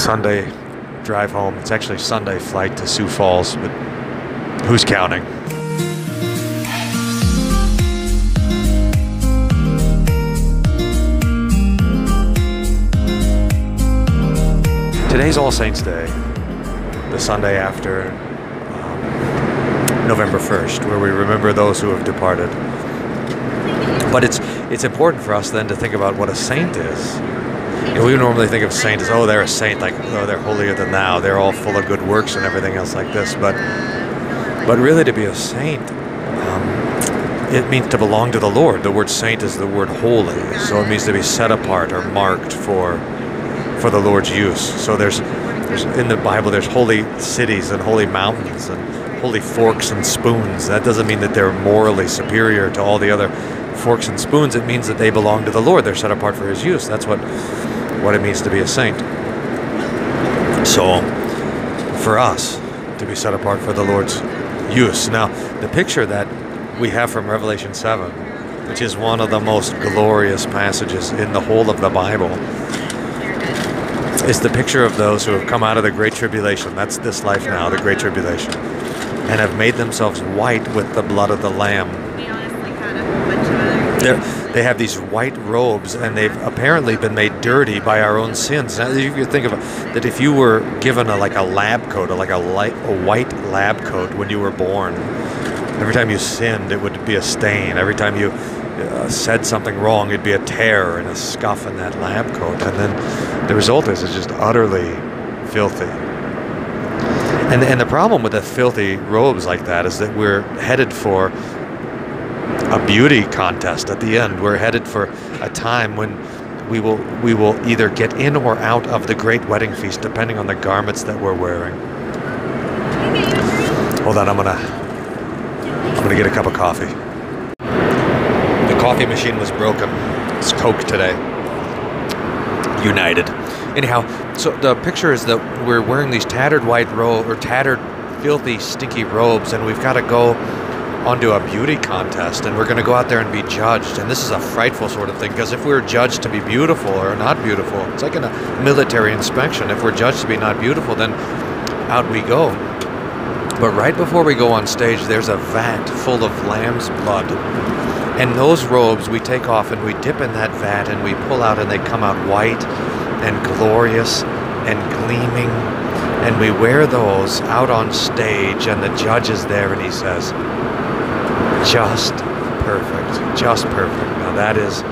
Sunday drive home. It's actually Sunday flight to Sioux Falls, but who's counting? Today's All Saints Day, the Sunday after November 1st, where we remember those who have departed. But it's important for us then to think about what a saint is. You know, we normally think of a saint as, oh, they're a saint, like, oh, they're holier than thou, they're all full of good works and everything else like this. But really, to be a saint, it means to belong to the Lord. The word saint is the word holy, so it means to be set apart or marked for the Lord's use. So there's in the Bible, there's holy cities and holy mountains and holy forks and spoons. That doesn't mean that they're morally superior to all the other forks and spoons. It means that they belong to the Lord. They're set apart for His use. That's what it means to be a saint. So for us to be set apart for the Lord's use. Now, the picture that we have from Revelation 7, which is one of the most glorious passages in the whole of the Bible, is the picture of those who have come out of the Great Tribulation. That's this life now, the Great Tribulation, and have made themselves white with the blood of the Lamb. They have these white robes, and they've apparently been made dirty by our own sins. Now, you can think of it, that if you were given a lab coat, or a white lab coat when you were born, every time you sinned, it would be a stain. Every time you said something wrong, it'd be a tear and a scuff in that lab coat. And then the result is it's just utterly filthy. And the problem with the filthy robes like that is that we're headed for a beauty contest at the end. We're headed for a time when we will either get in or out of the great wedding feast, depending on the garments that we're wearing. Hold on, I'm gonna get a cup of coffee. The coffee machine was broken. It's Coke today. United. Anyhow, so the picture is that we're wearing these tattered white robes, or tattered, filthy, stinky robes, and we've got to go onto a beauty contest, and we're going to go out there and be judged. And this is a frightful sort of thing, because if we're judged to be beautiful or not beautiful, it's like in a military inspection. If we're judged to be not beautiful, then out we go. But right before we go on stage, there's a vat full of lamb's blood. And those robes we take off and we dip in that vat and we pull out, and they come out white and glorious and gleaming. And we wear those out on stage, and the judge is there and he says, just perfect, just perfect. Now that is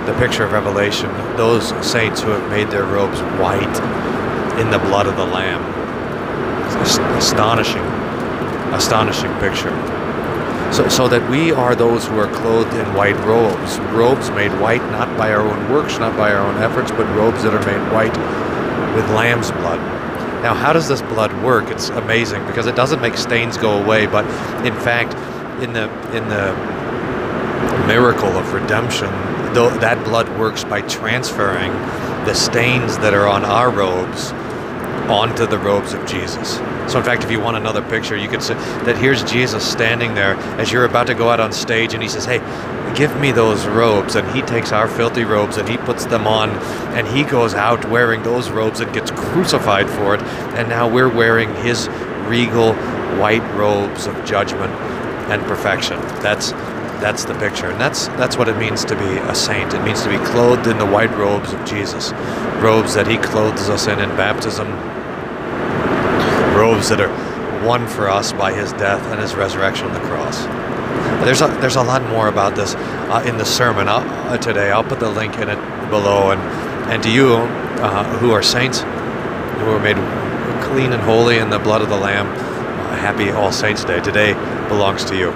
the picture of Revelation. Those saints who have made their robes white in the blood of the Lamb. It's astonishing, astonishing picture. So that we are those who are clothed in white robes. Robes made white not by our own works, not by our own efforts, but robes that are made white with lamb's blood. Now, how does this blood work? It's amazing, because it doesn't make stains go away, but in fact, in the miracle of redemption, that blood works by transferring the stains that are on our robes onto the robes of Jesus. So in fact, if you want another picture, you could say that here's Jesus standing there as you're about to go out on stage, and he says, hey, give me those robes. And he takes our filthy robes and he puts them on, and he goes out wearing those robes and gets crucified for it. And now we're wearing his regal white robes of judgment and perfection. That's the picture, and that's what it means to be a saint. It means to be clothed in the white robes of Jesus, robes that he clothes us in baptism, robes that are won for us by his death and his resurrection on the cross. There's a lot more about this in the sermon today. I'll put the link in it below, and to you who are saints, who are made clean and holy in the blood of the Lamb, happy All Saints Day. Today belongs to you.